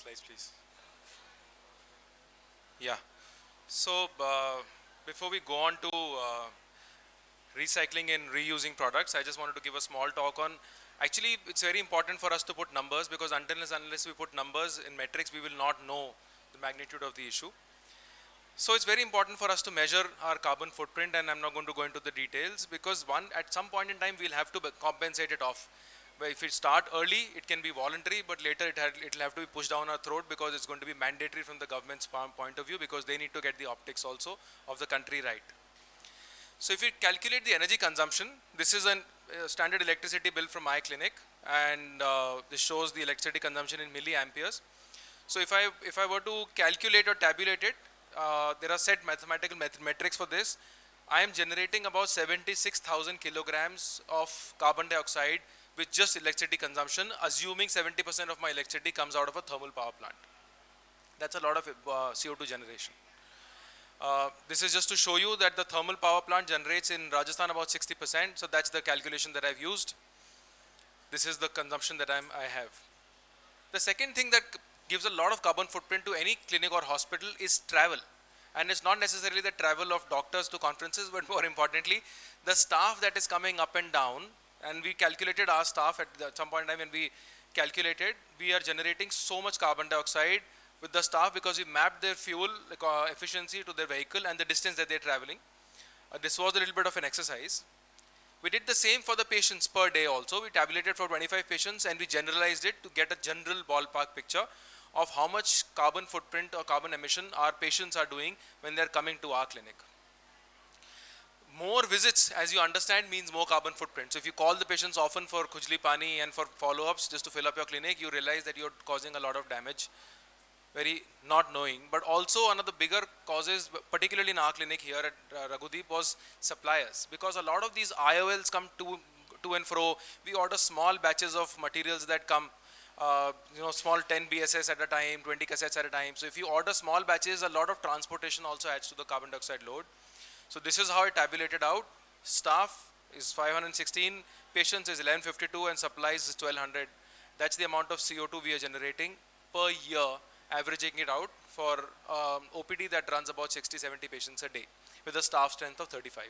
Slides, please. Yeah. So before we go on to recycling and reusing products, I just wanted to give a small talk on. Actually, it's very important for us to put numbers because unless we put numbers in metrics, we will not know the magnitude of the issue. So it's very important for us to measure our carbon footprint, and I'm not going to go into the details because at some point in time we'll have to compensate it off. But if we start early, it can be voluntary, but later it'll have to be pushed down our throat because it's going to be mandatory from the government's point of view because they need to get the optics also of the country right. So if you calculate the energy consumption, this is a standard electricity bill from my clinic, and this shows the electricity consumption in milliamperes. So if I were to calculate or tabulate it, there are set mathematical metrics for this. I am generating about 76,000 kilograms of carbon dioxide with just electricity consumption, assuming 70% of my electricity comes out of a thermal power plant. That's a lot of CO2 generation. This is just to show you that the thermal power plant generates in Rajasthan about 60%. So that's the calculation that I've used. This is the consumption that I have. The second thing that gives a lot of carbon footprint to any clinic or hospital is travel. And it's not necessarily the travel of doctors to conferences, but more importantly, the staff that is coming up and down. And we calculated our staff at some point in time when we calculated, we are generating so much carbon dioxide with the staff because we mapped their fuel efficiency to their vehicle and the distance that they're traveling. This was a little bit of an exercise. We did the same for the patients per day also. We tabulated for 25 patients and we generalized it to get a general ballpark picture of how much carbon footprint or carbon emission our patients are doing when they're coming to our clinic. More visits, as you understand, means more carbon footprint. So if you call the patients often for khujli pani and for follow-ups just to fill up your clinic, you realize that you're causing a lot of damage, very not knowing. But also one of the bigger causes, particularly in our clinic here at Raghudeep, was suppliers. Because a lot of these IOLs come to and fro. We order small batches of materials that come, small 10 BSS at a time, 20 cassettes at a time. So if you order small batches, a lot of transportation also adds to the carbon dioxide load. So this is how it tabulated out. Staff is 516, patients is 1152, and supplies is 1200. That's the amount of CO2 we are generating per year, averaging it out for OPD that runs about 60-70 patients a day with a staff strength of 35.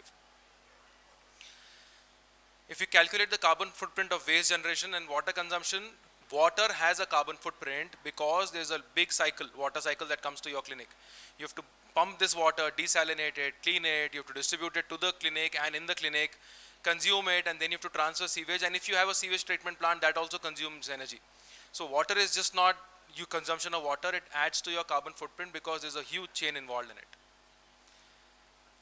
If you calculate the carbon footprint of waste generation and water consumption, water has a carbon footprint because there's a big cycle, water cycle that comes to your clinic. You have to pump this water, desalinate it, clean it, you have to distribute it to the clinic and in the clinic, consume it, and then you have to transfer sewage. And if you have a sewage treatment plant, that also consumes energy. So water is just not your consumption of water, it adds to your carbon footprint because there's a huge chain involved in it.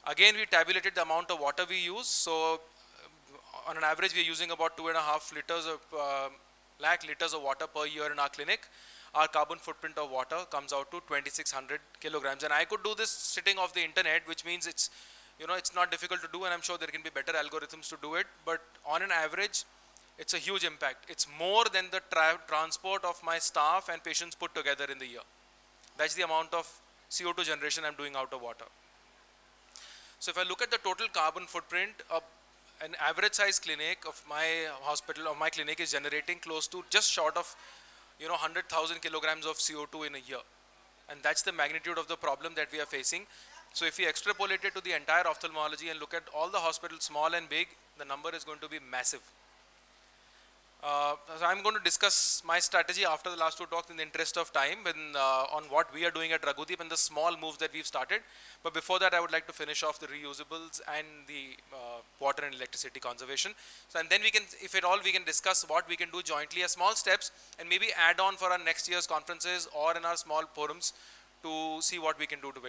Again, we tabulated the amount of water we use. So on an average, we're using about 2.5 liters of lakh liters of water per year in our clinic. Our carbon footprint of water comes out to 2600 kilograms. And I could do this sitting off the internet, which means it's not difficult to do, and I'm sure there can be better algorithms to do it. But on an average, it's a huge impact. It's more than the transport of my staff and patients put together in the year. That's the amount of CO2 generation I'm doing out of water. So if I look at the total carbon footprint, an average size clinic of my hospital or my clinic is generating close to just short of 100,000 kilograms of CO2 in a year. And that's the magnitude of the problem that we are facing. So if we extrapolate it to the entire ophthalmology and look at all the hospitals, small and big, the number is going to be massive. So I'm going to discuss my strategy after the last two talks in the interest of time on what we are doing at Raghudeep and the small moves that we've started. But before that, I would like to finish off the reusables and the water and electricity conservation. So, and then we can, if at all, we can discuss what we can do jointly as small steps and maybe add on for our next year's conferences or in our small forums to see what we can do to build